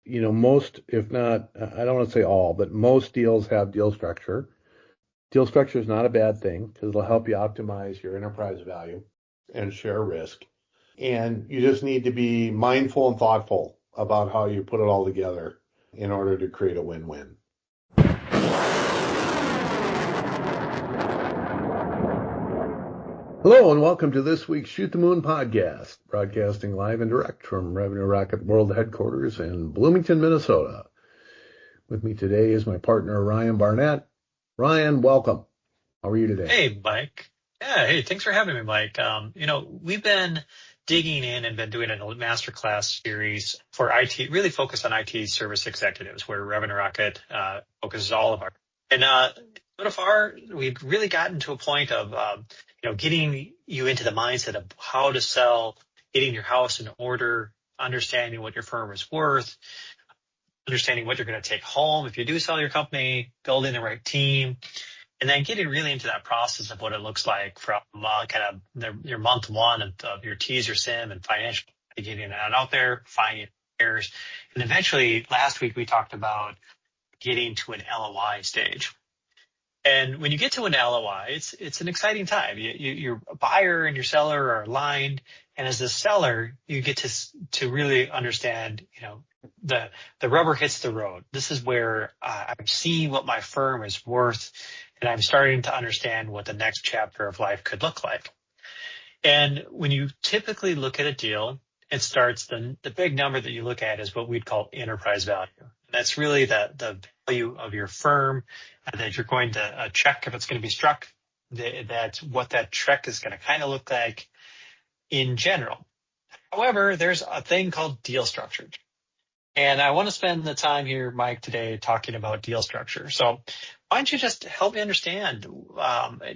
most, if not, I don't want to say all, but most deals have deal structure. Deal structure is not a bad thing because it'll help you optimize your enterprise value and share risk. And you just need to be mindful and thoughtful about how you put it all together in order to create a win-win. Hello and welcome to this week's Shoot the Moon podcast, broadcasting live and direct from Revenue Rocket World Headquarters in Bloomington, Minnesota. With me today is my partner, Ryan Barnett. Ryan, welcome. How are you today? Hey, Mike. Yeah, hey, thanks for having me, Mike. We've been digging in and been doing a masterclass series for IT, really focused on IT service executives, where Revenue Rocket focuses all of our. And so far, we've really gotten to a point of getting you into the mindset of how to sell, getting your house in order, understanding what your firm is worth, understanding what you're going to take home if you do sell your company, building the right team, and then getting really into that process of what it looks like from your month one of your teaser sim and financial, getting it out there, finding errors. And eventually, last week we talked about getting to an LOI stage. And when you get to an LOI, it's an exciting time. Your buyer and your seller are aligned, and as the seller, you get to really understand, the rubber hits the road. This is where I'm seeing what my firm is worth, and I'm starting to understand what the next chapter of life could look like. And when you typically look at a deal, it starts the big number that you look at is what we'd call enterprise value. That's really the value of your firm that you're going to check if it's going to be struck. That's what that check is going to kind of look like in general. However, there's a thing called deal structure. And I want to spend the time here, Mike, today talking about deal structure. So why don't you just help me understand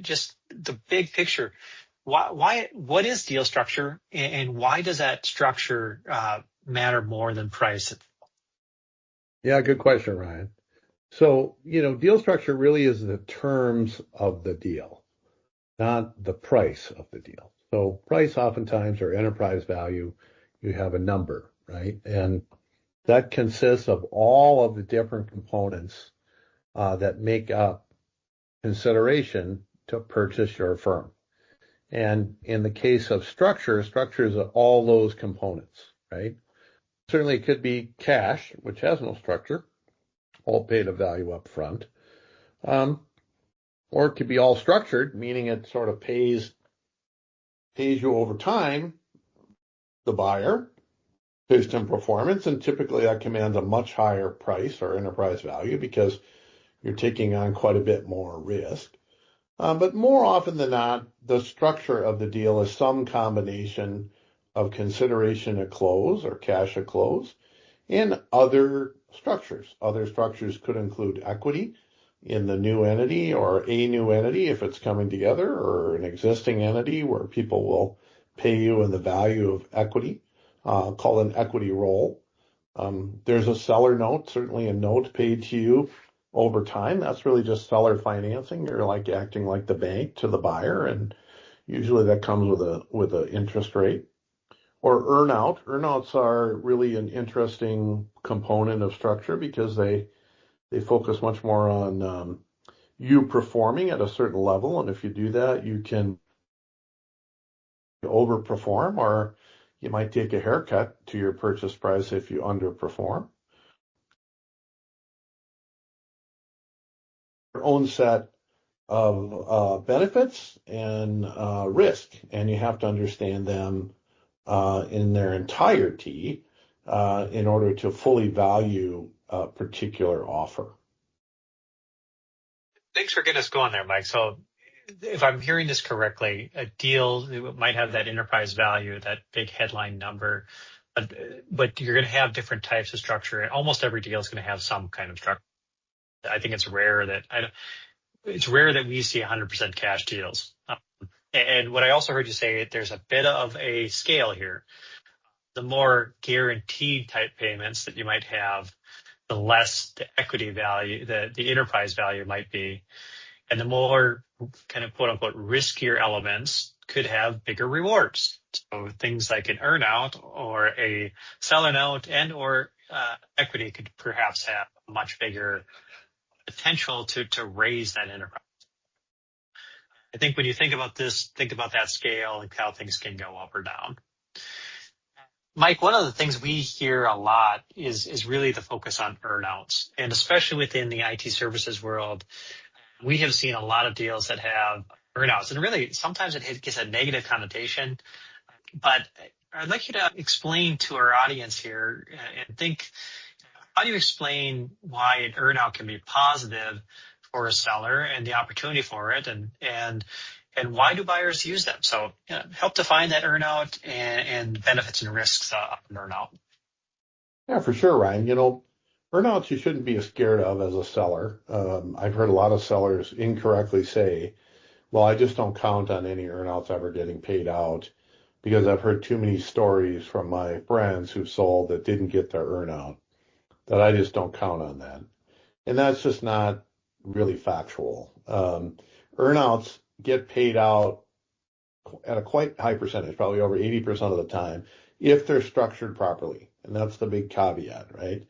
just the big picture? What is deal structure, and why does that structure matter more than price? Yeah, good question, Ryan. So, deal structure really is the terms of the deal, not the price of the deal. So price oftentimes or enterprise value, you have a number, right? And that consists of all of the different components that make up consideration to purchase your firm. And in the case of structure is all those components, right? Certainly it could be cash, which has no structure, all paid a value up front. Or it could be all structured, meaning it sort of pays you over time, the buyer, based on performance, and typically that commands a much higher price or enterprise value because you're taking on quite a bit more risk. But more often than not, the structure of the deal is some combination of consideration at close or cash at close and other structures. Other structures could include equity in the new entity or a new entity if it's coming together, or an existing entity where people will pay you in the value of equity, called an equity roll. There's a seller note, certainly a note paid to you over time. That's really just seller financing. You're like acting like the bank to the buyer, and usually that comes with a interest rate. Or earnout. Earnouts are really an interesting component of structure because they focus much more on you performing at a certain level, and if you do that, you can overperform, or you might take a haircut to your purchase price if you underperform. Your own set of benefits and risk, and you have to understand them in their entirety in order to fully value a particular offer. Thanks for getting us going there, Mike. So if I'm hearing this correctly, a deal might have that enterprise value, that big headline number, but you're going to have different types of structure, and almost every deal is going to have some kind of structure. I think it's rare that we see 100% cash deals. And what I also heard you say, there's a bit of a scale here. The more guaranteed type payments that you might have, the less the equity value, the enterprise value might be. And the more kind of quote unquote riskier elements could have bigger rewards. So things like an earnout or a seller note and or equity could perhaps have a much bigger potential to raise that enterprise. I think when you think about this, think about that scale and how things can go up or down. Mike, one of the things we hear a lot is really the focus on earnouts, and especially within the IT services world, we have seen a lot of deals that have earnouts, and really sometimes it gets a negative connotation. But I'd like you to explain to our audience here and think, how do you explain why an earnout can be positive for a seller and the opportunity for it, and why do buyers use them? So help define that earnout and benefits and risks of an earnout. Yeah, for sure, Ryan. Earnouts you shouldn't be scared of as a seller. I've heard a lot of sellers incorrectly say, well, I just don't count on any earnouts ever getting paid out because I've heard too many stories from my friends who sold that didn't get their earnout, that I just don't count on that. And that's just not really factual. Earnouts get paid out at a quite high percentage, probably over 80% of the time, if they're structured properly. And that's the big caveat, right?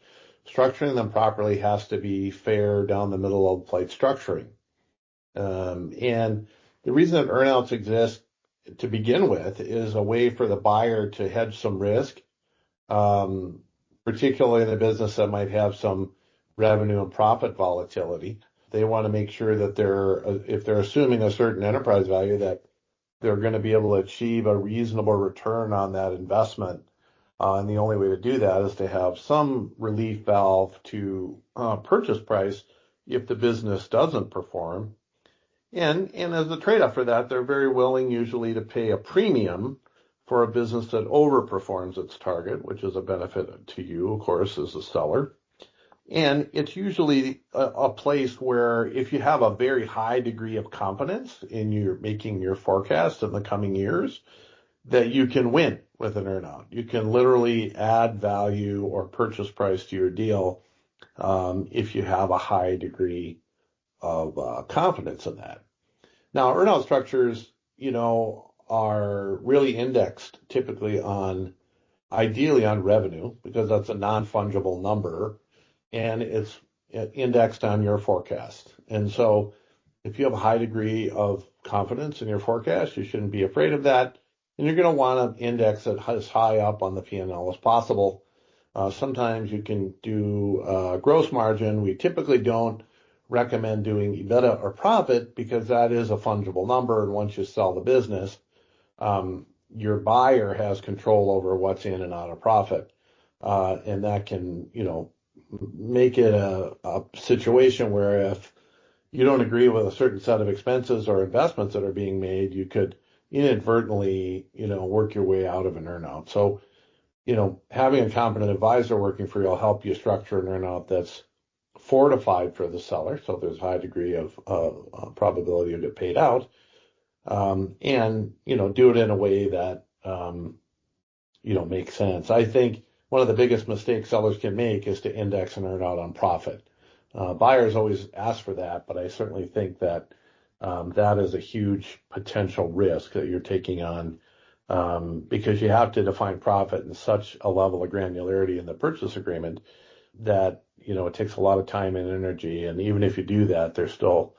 Structuring them properly has to be fair down the middle of plate structuring. And the reason that earnouts exist to begin with is a way for the buyer to hedge some risk, particularly in a business that might have some revenue and profit volatility. They want to make sure that if they're assuming a certain enterprise value, that they're going to be able to achieve a reasonable return on that investment. And the only way to do that is to have some relief valve to purchase price if the business doesn't perform. And as a trade-off for that, they're very willing usually to pay a premium for a business that overperforms its target, which is a benefit to you, of course, as a seller. And it's usually a place where if you have a very high degree of confidence in your making your forecast in the coming years, that you can win with an earnout. You can literally add value or purchase price to your deal if you have a high degree of confidence in that. Now, earnout structures, are really indexed typically ideally on revenue, because that's a non-fungible number, and it's indexed on your forecast. And so if you have a high degree of confidence in your forecast, you shouldn't be afraid of that. And you're going to want to index it as high up on the P&L as possible. Sometimes you can do gross margin. We typically don't recommend doing EBITDA or profit because that is a fungible number. And once you sell the business, your buyer has control over what's in and out of profit. And that can, make it a situation where if you don't agree with a certain set of expenses or investments that are being made, you could inadvertently, work your way out of an earnout. So, having a competent advisor working for you will help you structure an earnout that's fortified for the seller. So there's a high degree of probability to get paid out. And, do it in a way that, makes sense. I think one of the biggest mistakes sellers can make is to index an earnout on profit. Buyers always ask for that, but I certainly think that that is a huge potential risk that you're taking on, because you have to define profit in such a level of granularity in the purchase agreement that, it takes a lot of time and energy. And even if you do that, there's still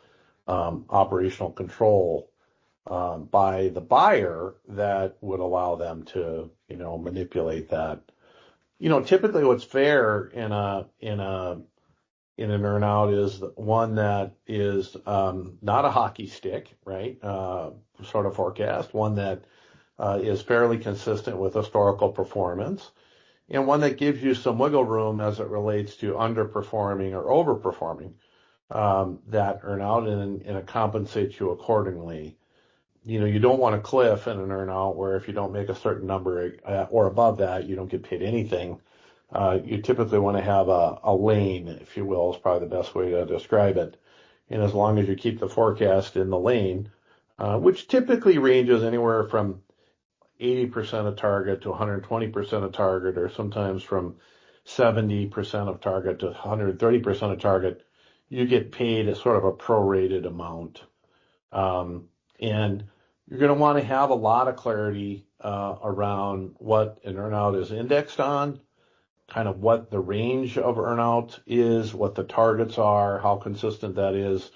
operational control by the buyer that would allow them to, manipulate that. Typically what's fair in an earnout is one that is not a hockey stick, right? Sort of forecast, one that is fairly consistent with historical performance, and one that gives you some wiggle room as it relates to underperforming or overperforming that earnout and it compensates you accordingly. You don't want a cliff in an earnout where if you don't make a certain number or above that, you don't get paid anything. You typically want to have a lane, if you will, is probably the best way to describe it. And as long as you keep the forecast in the lane, which typically ranges anywhere from 80% of target to 120% of target, or sometimes from 70% of target to 130% of target, you get paid a sort of a prorated amount. And you're going to want to have a lot of clarity around what an earnout is indexed on, kind of what the range of earnout is, what the targets are, how consistent that is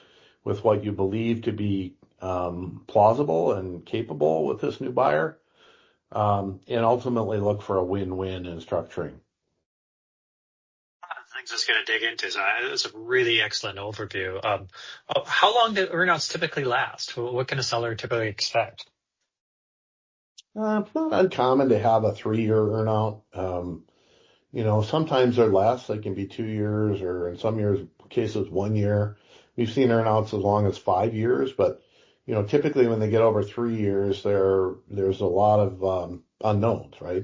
with what you believe to be plausible and capable with this new buyer, and ultimately look for a win-win in structuring. Things I was going to dig into. So that's a really excellent overview. How long do earnouts typically last? What can a seller typically expect? It's not uncommon to have a 3-year earnout. Sometimes they're less. They can be 2 years, or in some cases 1 year. We've seen earnouts as long as 5 years, but typically when they get over 3 years, there's a lot of unknowns, right?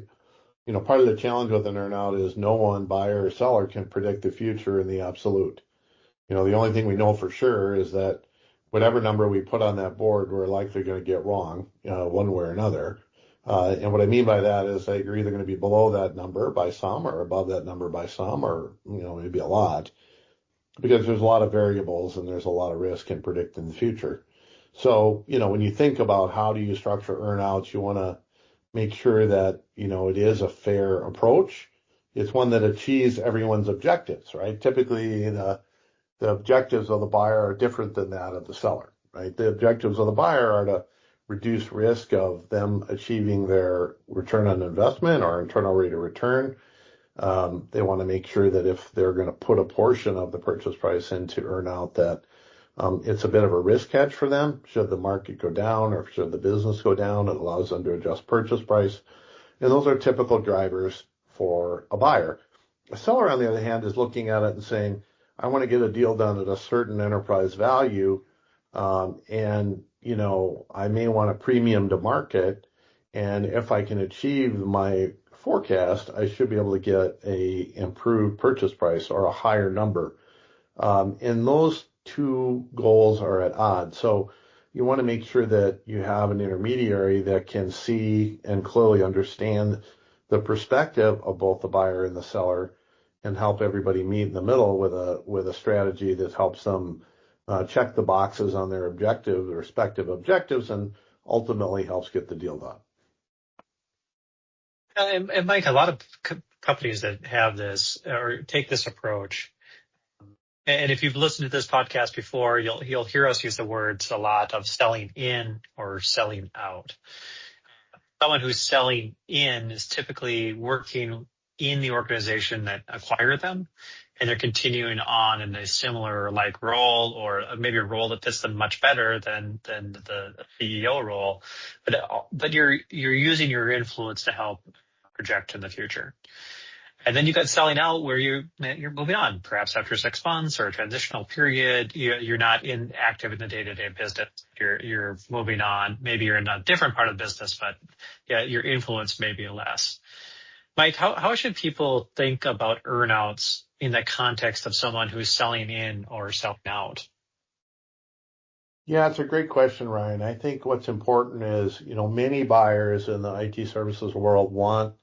Part of the challenge with an earnout is no one, buyer or seller, can predict the future in the absolute. The only thing we know for sure is that whatever number we put on that board, we're likely going to get wrong, one way or another. And what I mean by that is that you're either going to be below that number by some, or above that number by some, or maybe a lot, because there's a lot of variables and there's a lot of risk in predicting the future. So, when you think about how do you structure earnouts, you want to make sure that, it is a fair approach. It's one that achieves everyone's objectives, right? Typically, the objectives of the buyer are different than that of the seller, right? The objectives of the buyer are to reduce risk of them achieving their return on investment or internal rate of return. They want to make sure that if they're going to put a portion of the purchase price into earnout, that it's a bit of a risk hedge for them. Should the market go down or should the business go down, it allows them to adjust purchase price. And those are typical drivers for a buyer. A seller, on the other hand, is looking at it and saying, I want to get a deal done at a certain enterprise value, and I may want a premium to market, and if I can achieve my forecast, I should be able to get a improved purchase price or a higher number. And those two goals are at odds. So you want to make sure that you have an intermediary that can see and clearly understand the perspective of both the buyer and the seller, and help everybody meet in the middle with a strategy that helps them check the boxes on their respective objectives, and ultimately helps get the deal done. And Mike, a lot of companies that have this or take this approach, and if you've listened to this podcast before, you'll hear us use the words a lot of selling in or selling out. Someone who's selling in is typically working in the organization that acquired them, and they're continuing on in a similar role, or maybe a role that fits them much better than the CEO role. But you're using your influence to help project in the future. And then you got selling out, where you're moving on, perhaps after 6 months or a transitional period. You're not active in the day-to-day business. You're moving on. Maybe you're in a different part of the business, but your influence may be less. Mike, how should people think about earnouts in the context of someone who's selling in or selling out? Yeah, it's a great question, Ryan. I think what's important is, many buyers in the IT services world want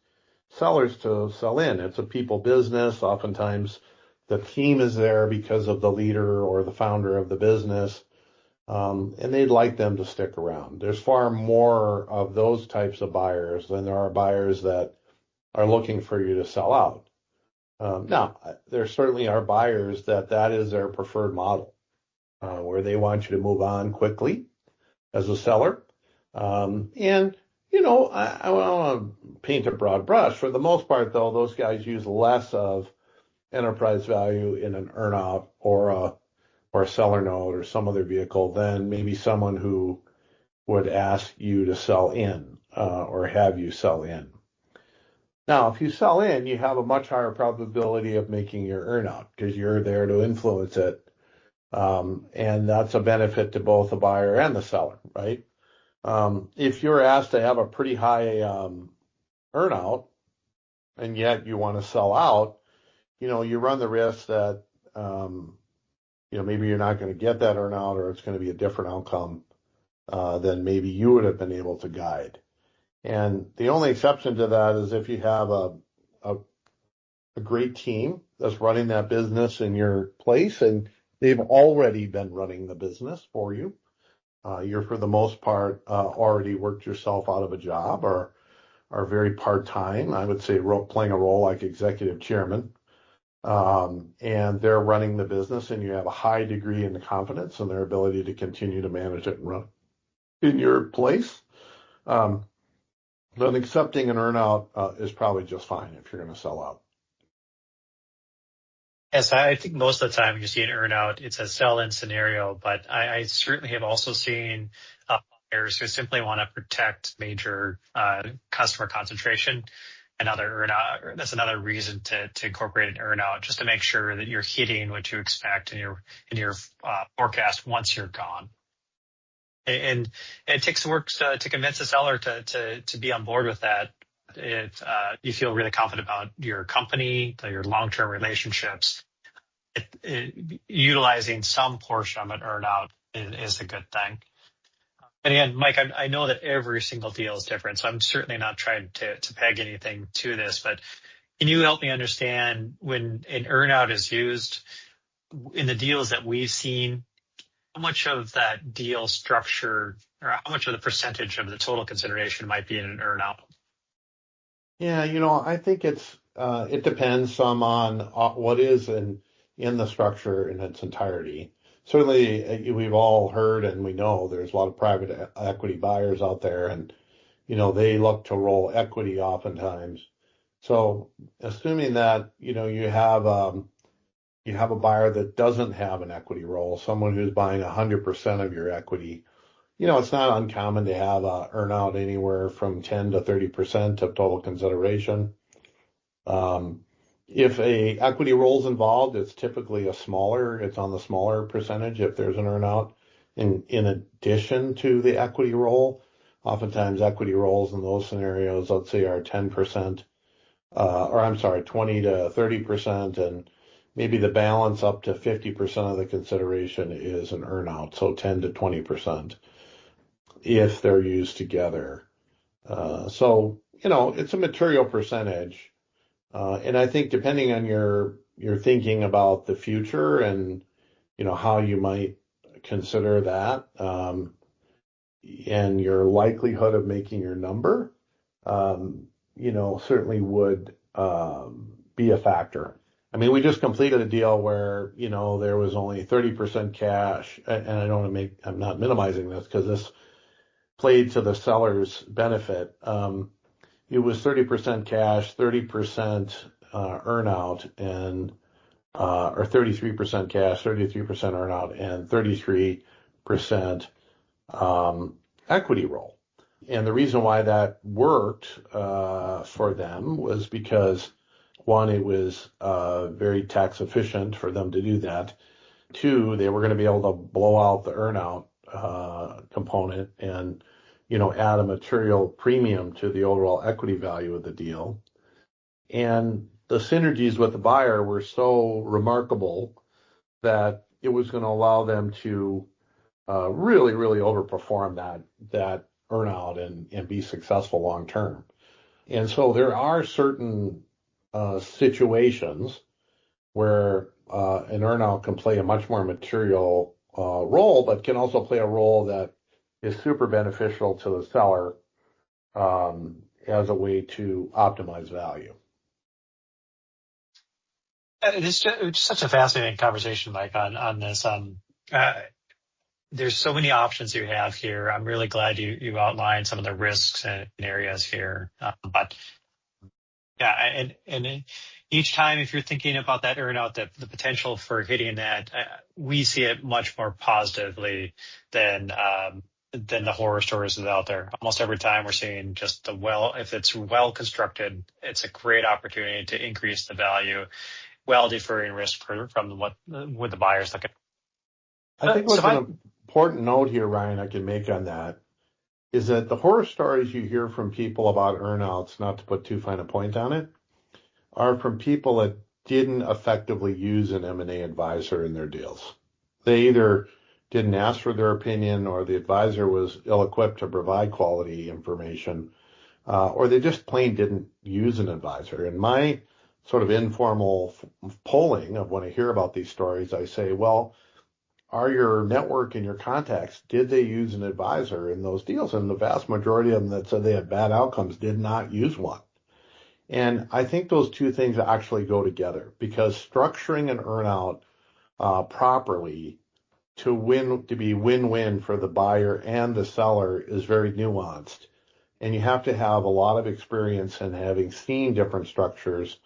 sellers to sell in. It's a people business. Oftentimes the team is there because of the leader or the founder of the business, and they'd like them to stick around. There's far more of those types of buyers than there are buyers that are looking for you to sell out. Now, there certainly are buyers that is their preferred model, where they want you to move on quickly as a seller. I want to paint a broad brush. For the most part, though, those guys use less of enterprise value in an earnout or a seller note or some other vehicle than maybe someone who would ask you to sell in, or have you sell in. Now, if you sell in, you have a much higher probability of making your earnout because you're there to influence it. And that's a benefit to both the buyer and the seller, right? If you're asked to have a pretty high earnout and yet you want to sell out, you run the risk that, maybe you're not going to get that earnout, or it's going to be a different outcome than maybe you would have been able to guide. And the only exception to that is if you have a great team that's running that business in your place, and they've already been running the business for you. You're, for the most part, already worked yourself out of a job or are very part-time. I would say playing a role like executive chairman. And they're running the business, and you have a high degree of confidence in their ability to continue to manage it and run in your place. Then accepting an earnout is probably just fine if you're going to sell out. Yes, I think most of the time you see an earnout, it's a sell-in scenario, but I certainly have also seen buyers who simply want to protect major customer concentration. That's another reason to incorporate an earnout, just to make sure that you're hitting what you expect in your forecast once you're gone. And it takes work to convince the seller to be on board with that. You feel really confident about your company, your long-term relationships. Utilizing some portion of an earnout is a good thing. And again, Mike, I know that every single deal is different, so I'm certainly not trying to peg anything to this, but can you help me understand when an earnout is used in the deals that we've seen, how much of that deal structure or how much of the percentage of the total consideration might be in an earnout? Yeah, I think it depends some on what is in the structure in its entirety. Certainly, we've all heard and we know there's a lot of private equity buyers out there, and they look to roll equity oftentimes. So, assuming that you have a buyer that doesn't have an equity roll, someone who's buying 100% of your equity, it's not uncommon to have a earnout anywhere from 10 to 30% of total consideration. If a equity roll's involved, it's typically it's on the smaller percentage if there's an earnout in addition to the equity roll. Oftentimes equity rolls in those scenarios, let's say, are 10%, or I'm sorry, 20 to 30%, and maybe the balance up to 50% of the consideration is an earnout, so 10 to 20% if they're used together. So, it's a material percentage. And I think depending on your thinking about the future and, how you might consider that, and your likelihood of making your number, certainly would be a factor. I mean, we just completed a deal where, there was only 30% cash, and I'm not minimizing this because this played to the seller's benefit. It was 30% cash, 30% earnout, or 33% cash, 33% earnout, and 33% equity roll. And the reason why that worked for them was because, one, it was very tax efficient for them to do that. Two, they were going to be able to blow out the earnout component and add a material premium to the overall equity value of the deal. And the synergies with the buyer were so remarkable that it was going to allow them to really, really overperform that earnout and be successful long term. And so there are certain situations where an earnout can play a much more material role, but can also play a role that is super beneficial to the seller as a way to optimize value. It's just such a fascinating conversation, Mike, on this. There's so many options you have here. I'm really glad you outlined some of the risks and areas here. But yeah, and each time if you're thinking about that earnout, the potential for hitting that, we see it much more positively than the horror stories that are out there. Almost every time we're seeing just if it's well constructed, it's a great opportunity to increase the value while deferring risk from what the buyers look at. I think what's an important note here, Ryan, I can make on that is that the horror stories you hear from people about earnouts, not to put too fine a point on it, are from people that didn't effectively use an M&A advisor in their deals. They either didn't ask for their opinion, or the advisor was ill-equipped to provide quality information, or they just plain didn't use an advisor. In my sort of informal polling of when I hear about these stories, I say, well, are your network and your contacts, did they use an advisor in those deals? And the vast majority of them that said they had bad outcomes did not use one. And I think those two things actually go together, because structuring an earnout properly to be win-win for the buyer and the seller is very nuanced. And you have to have a lot of experience in having seen different structures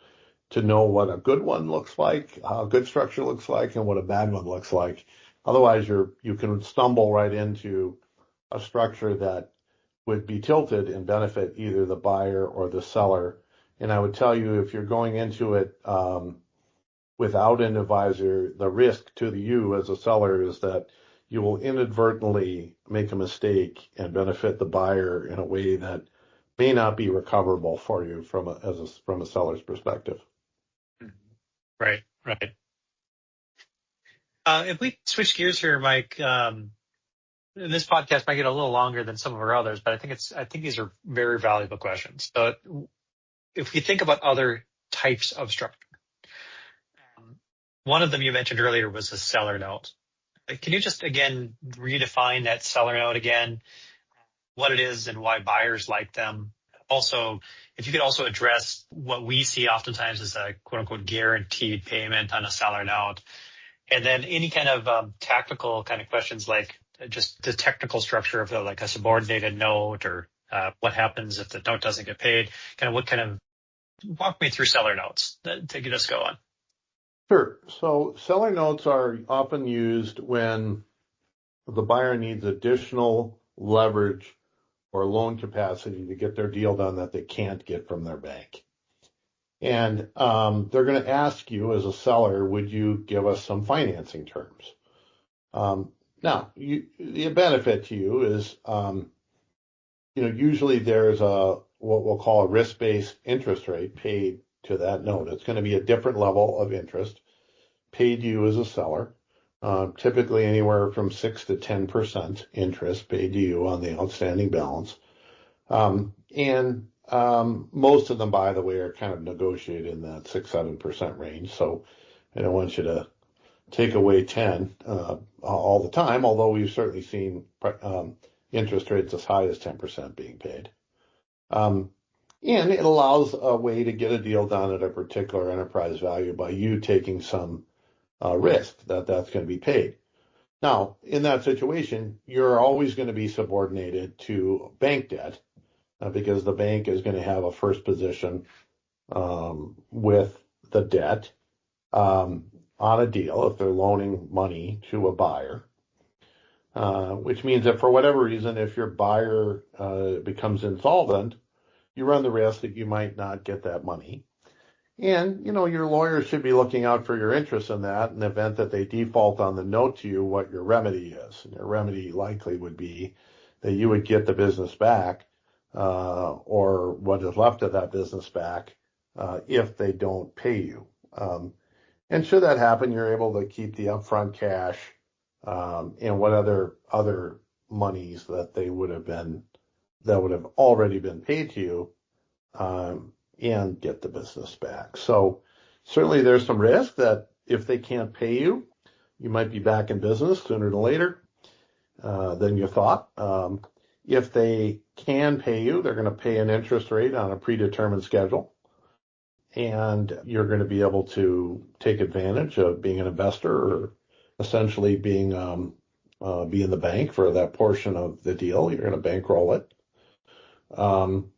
to know what a good one looks like, how a good structure looks like, and what a bad one looks like. Otherwise, you can stumble right into a structure that would be tilted and benefit either the buyer or the seller. And I would tell you, if you're going into it without an advisor, the risk to you as a seller is that you will inadvertently make a mistake and benefit the buyer in a way that may not be recoverable for you from a seller's perspective. Right, right. If we switch gears here, Mike, this podcast might get a little longer than some of our others, but I think these are very valuable questions. So if we think about other types of structure, one of them you mentioned earlier was a seller note. Can you just again redefine that seller note again, what it is and why buyers like them? Also, if you could also address what we see oftentimes as a quote unquote guaranteed payment on a seller note. And then any kind of tactical kind of questions like just the technical structure of like a subordinated note, or what happens if the note doesn't get paid, walk me through seller notes to get us going. Sure. So seller notes are often used when the buyer needs additional leverage or loan capacity to get their deal done that they can't get from their bank. And they're going to ask you as a seller, would you give us some financing terms? Now, the benefit to you is, usually there's what we'll call a risk-based interest rate paid to that note. It's going to be a different level of interest paid to you as a seller, typically anywhere from 6 to 10% interest paid to you on the outstanding balance. And most of them, by the way, are kind of negotiated in that 6-7% range. So I don't want you to take away 10 all the time, although we've certainly seen interest rates as high as 10% being paid. And it allows a way to get a deal done at a particular enterprise value by you taking some risk that's going to be paid. Now, in that situation, you're always going to be subordinated to bank debt because the bank is going to have a first position with the debt on a deal if they're loaning money to a buyer, which means that for whatever reason, if your buyer becomes insolvent, you run the risk that you might not get that money. And, your lawyer should be looking out for your interest in that in the event that they default on the note to you, what your remedy is. And your remedy likely would be that you would get the business back or what is left of that business back if they don't pay you. And should that happen, you're able to keep the upfront cash and what other monies that would have already been paid to you and get the business back. So certainly there's some risk that if they can't pay you, you might be back in business sooner than later than you thought. If they can pay you, they're going to pay an interest rate on a predetermined schedule. And you're going to be able to take advantage of being an investor or essentially being the bank for that portion of the deal. You're going to bankroll it. And,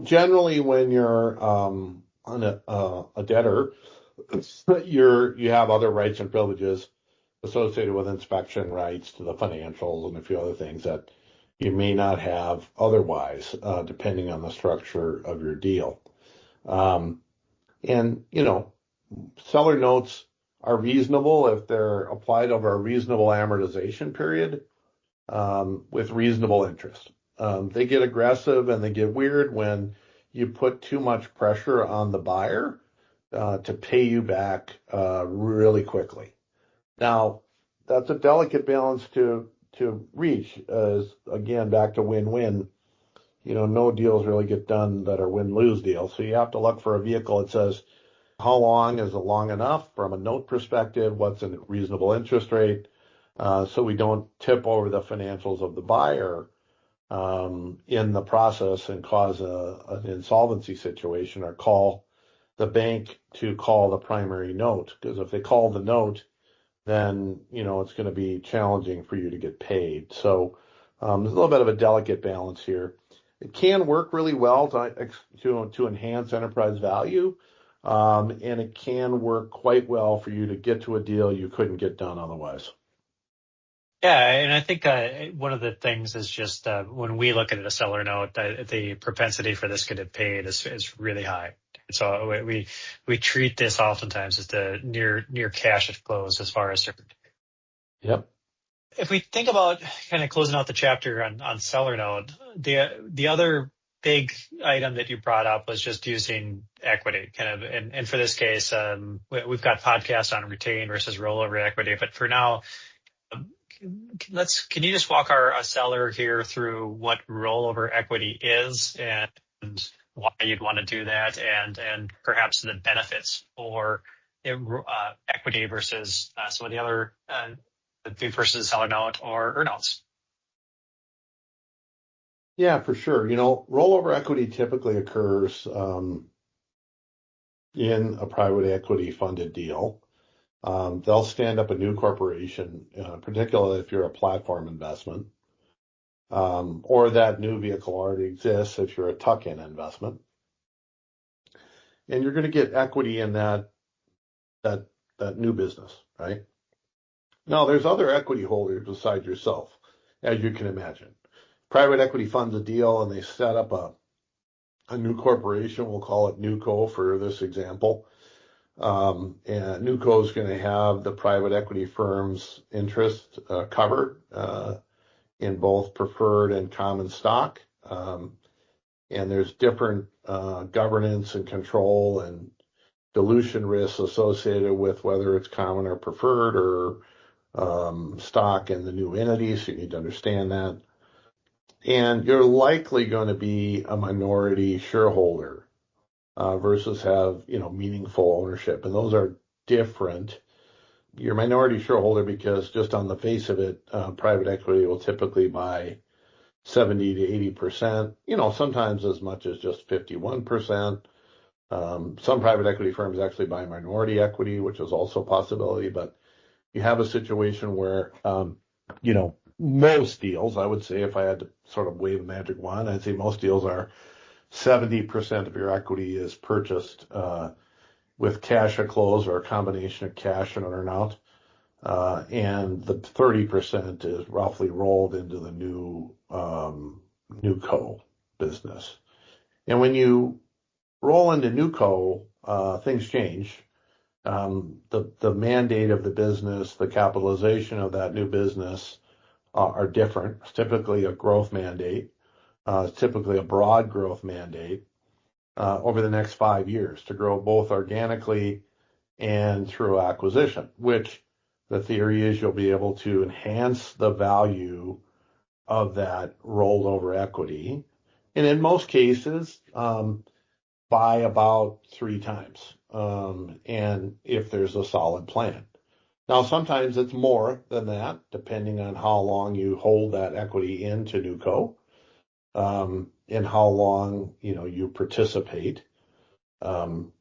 generally when you're a debtor, you have other rights and privileges associated with inspection rights to the financials and a few other things that you may not have otherwise, depending on the structure of your deal. Seller notes are reasonable if they're applied over a reasonable amortization period with reasonable interest. They get aggressive and they get weird when you put too much pressure on the buyer to pay you back really quickly. Now, that's a delicate balance to reach, as again, back to win-win. No deals really get done that are win-lose deals. So you have to look for a vehicle that says, How long is a long enough from a note perspective? What's a reasonable interest rate? So we don't tip over the financials of the buyer in the process and cause an insolvency situation or call the bank to call the primary note. Because if they call the note, then, it's going to be challenging for you to get paid. So there's a little bit of a delicate balance here. It can work really well to enhance enterprise value, and it can work quite well for you to get to a deal you couldn't get done otherwise. Yeah, and I think one of the things is just when we look at a seller note, the propensity for this to get paid is really high. So we treat this oftentimes as the near cash at close as far as Yep. if we think about kind of closing out the chapter on seller note, the other big item that you brought up was just using equity kind of, and for this case, we've got podcasts on retained versus rollover equity, but for now, can you just walk our seller here through what rollover equity is and why you'd want to do that and perhaps the benefits for equity versus some of the other versus seller note or earnouts? Yeah, for sure. Rollover equity typically occurs in a private equity funded deal. They'll stand up a new corporation, particularly if you're a platform investment, or that new vehicle already exists if you're a tuck-in investment. And you're going to get equity in that new business, right? Now, there's other equity holders besides yourself, as you can imagine. Private equity funds a deal and they set up a new corporation. We'll call it NewCo for this example. And NewCo is going to have the private equity firm's interest covered in both preferred and common stock. And there's different governance and control and dilution risks associated with whether it's common or preferred or stock in the new entity. So you need to understand that. And you're likely going to be a minority shareholder versus have, meaningful ownership. And those are different. You're a minority shareholder because just on the face of it, private equity will typically buy 70 to 80%, sometimes as much as just 51%. Some private equity firms actually buy minority equity, which is also a possibility, but you have a situation where, most deals, I would say, if I had to sort of wave a magic wand, I'd say most deals are 70% of your equity is purchased with cash at close or a combination of cash and earnout. And the 30% is roughly rolled into the new co business. And when you roll into new co, things change. The mandate of the business, the capitalization of that new business are different. It's typically a growth mandate. It's typically a broad growth mandate over the next 5 years to grow both organically and through acquisition, which the theory is you'll be able to enhance the value of that rolled over equity. And in most cases, by about 3 times. And if there's a solid plan. Now, sometimes it's more than that, depending on how long you hold that equity into NewCo, and how long, you participate. And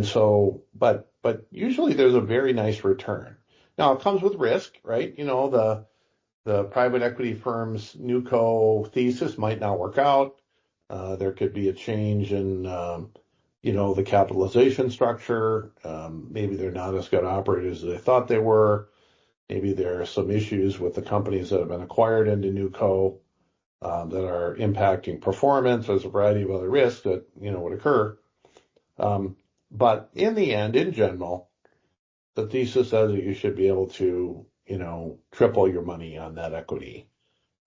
so, but usually there's a very nice return. Now it comes with risk, right? The private equity firm's NewCo thesis might not work out. There could be a change in, the capitalization structure. Maybe they're not as good operators as they thought they were. Maybe there are some issues with the companies that have been acquired into NewCo that are impacting performance. There's a variety of other risks that, would occur. But in the end, in general, the thesis says that you should be able to, triple your money on that equity.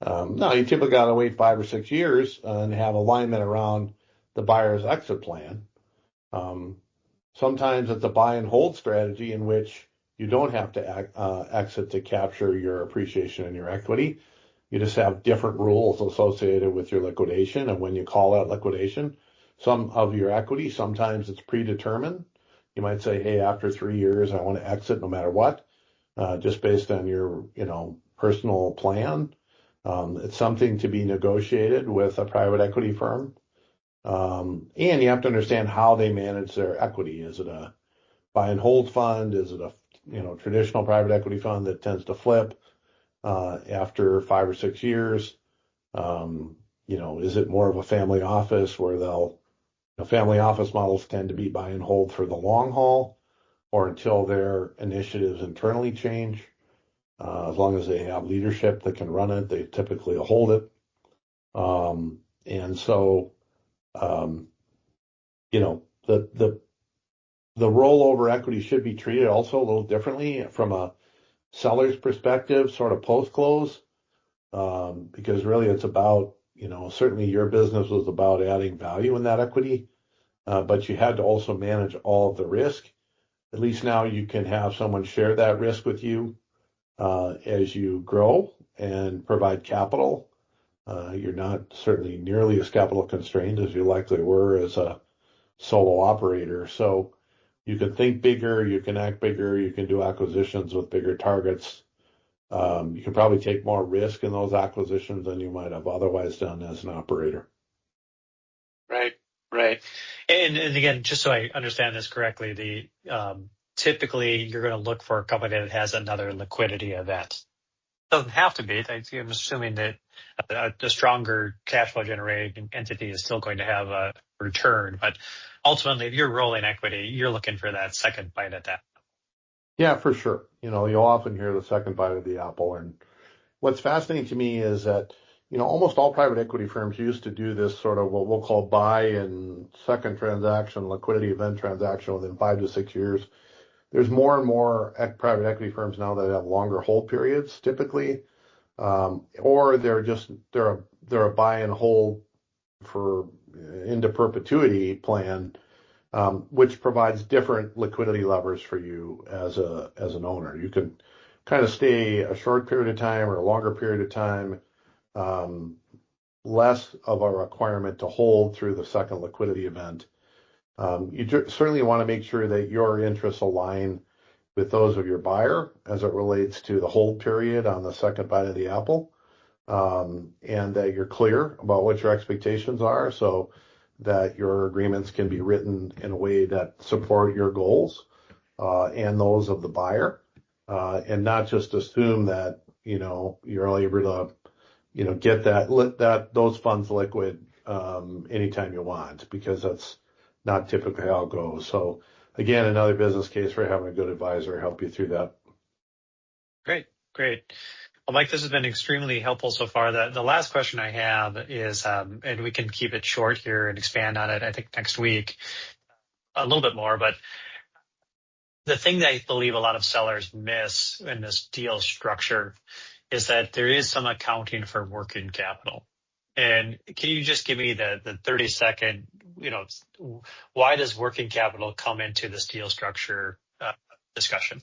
Now, you typically got to wait 5 or 6 years and have alignment around the buyer's exit plan. Sometimes it's a buy and hold strategy in which you don't have to exit to capture your appreciation in your equity. You just have different rules associated with your liquidation and when you call out liquidation. Some of your equity, sometimes it's predetermined. You might say, hey, after 3 years, I want to exit no matter what, just based on your, personal plan. It's something to be negotiated with a private equity firm. And you have to understand how they manage their equity. Is it a buy and hold fund? Is it a, traditional private equity fund that tends to flip, after 5 or 6 years? Is it more of a family office where family office models tend to be buy and hold for the long haul or until their initiatives internally change. As long as they have leadership that can run it, they typically hold it. And so, the rollover equity should be treated also a little differently from a seller's perspective, sort of post-close, because really it's about, certainly your business was about adding value in that equity, but you had to also manage all of the risk. At least now you can have someone share that risk with you as you grow and provide capital. You're not certainly nearly as capital constrained as you likely were as a solo operator. So you can think bigger, you can act bigger, you can do acquisitions with bigger targets. You can probably take more risk in those acquisitions than you might have otherwise done as an operator. Right, right. And again, just so I understand this correctly, typically you're going to look for a company that has another liquidity event. Doesn't have to be. I'm assuming that the stronger cash flow generating entity is still going to have a return, but ultimately, if you're rolling equity, you're looking for that second bite at that. Yeah, for sure. You'll often hear the second bite of the apple. And what's fascinating to me is that, almost all private equity firms used to do this sort of what we'll call buy and second transaction, liquidity event transaction within 5 to 6 years. There's more and more private equity firms now that have longer hold periods, typically, or they're a buy and hold for into perpetuity plan, which provides different liquidity levers for you as an owner. You can kind of stay a short period of time or a longer period of time, less of a requirement to hold through the second liquidity event. You certainly want to make sure that your interests align with those of your buyer as it relates to the hold period on the second bite of the apple, and that you're clear about what your expectations are so that your agreements can be written in a way that support your goals and those of the buyer, and not just assume that you're able to get those funds liquid anytime you want, because that's not typically how it goes. So again, another business case for having a good advisor help you through that. Great, great. Well, Mike, this has been extremely helpful so far. The last question I have is, and we can keep it short here and expand on it, I think, next week a little bit more, but the thing that I believe a lot of sellers miss in this deal structure is that there is some accounting for working capital. And can you just give me the 30-second, why does working capital come into this deal structure discussion?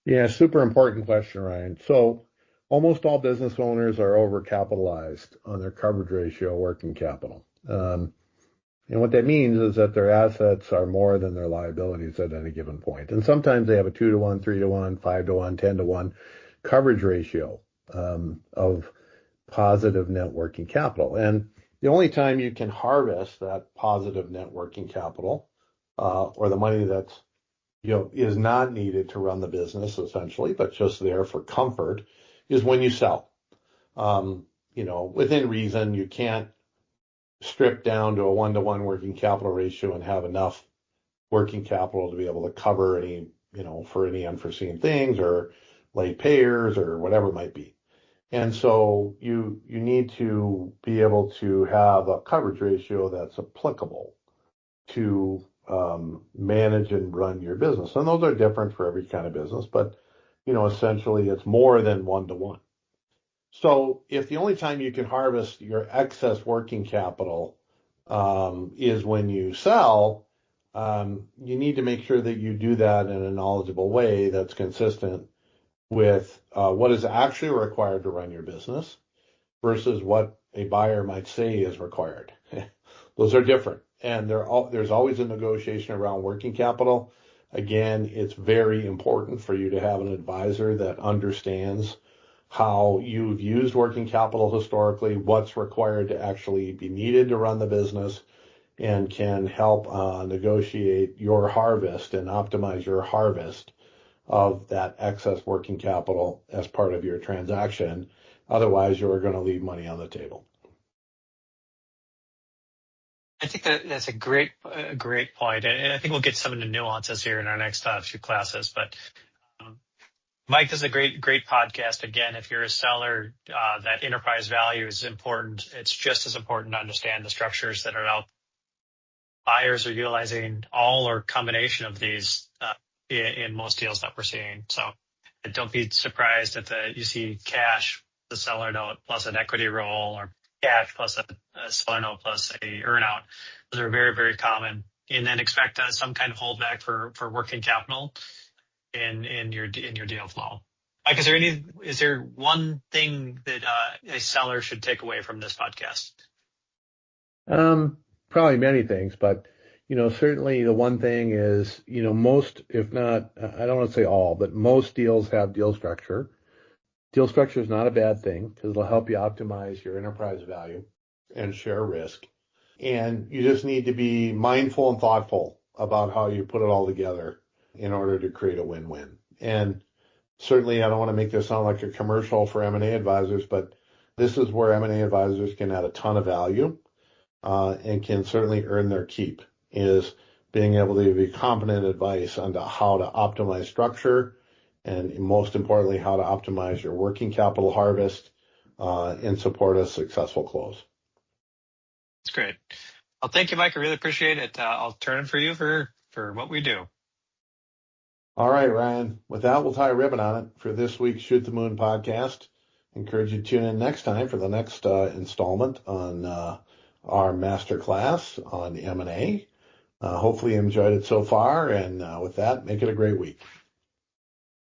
Yeah, super important question, Ryan. So almost all business owners are overcapitalized on their coverage ratio working capital. And what that means is that their assets are more than their liabilities at any given point. And sometimes they have a 2-to-1, 3-to-1, 5-to-1, 10-to-1 coverage ratio of positive net working capital. And the only time you can harvest that positive net working capital, or the money that's is not needed to run the business essentially, but just there for comfort, is when you sell. Within reason, you can't strip down to a 1-to-1 working capital ratio and have enough working capital to be able to cover any, for any unforeseen things or late payers or whatever it might be. And so you need to be able to have a coverage ratio that's applicable to manage and run your business. And those are different for every kind of business, but essentially it's more than 1-to-1. So if the only time you can harvest your excess working capital is when you sell, you need to make sure that you do that in a knowledgeable way that's consistent with what is actually required to run your business versus what a buyer might say is required. Those are different. and there's always a negotiation around working capital. Again, it's very important for you to have an advisor that understands how you've used working capital historically, what's required to actually be needed to run the business, and can help negotiate your harvest and optimize your harvest of that excess working capital as part of your transaction. Otherwise, you're going to leave money on the table. I think that's a great point. And I think we'll get some of the nuances here in our next few classes. But Mike, this is a great podcast. Again, if you're a seller, that enterprise value is important. It's just as important to understand the structures that are out. Buyers are utilizing all or combination of these in most deals that we're seeing. So don't be surprised if you see cash, the seller note plus an equity roll, or cash plus a seller note plus a earnout. Those are very, very common. And then expect some kind of holdback for working capital in your deal flow. Mike, is there one thing that a seller should take away from this podcast? Probably many things, but certainly the one thing is, most, if not, I don't want to say all, but most deals have deal structure. Deal structure is not a bad thing because it'll help you optimize your enterprise value and share risk. And you just need to be mindful and thoughtful about how you put it all together in order to create a win-win. And certainly I don't want to make this sound like a commercial for M&A advisors, but this is where M&A advisors can add a ton of value and can certainly earn their keep, is being able to give you competent advice on how to optimize structure and, most importantly, how to optimize your working capital harvest and support a successful close. That's great. Well, thank you, Mike. I really appreciate it. I'll turn it for you for what we do. All right, Ryan. With that, we'll tie a ribbon on it for this week's Shoot the Moon podcast. Encourage you to tune in next time for the next installment on our Masterclass on M&A. Hopefully you enjoyed it so far, and with that, make it a great week.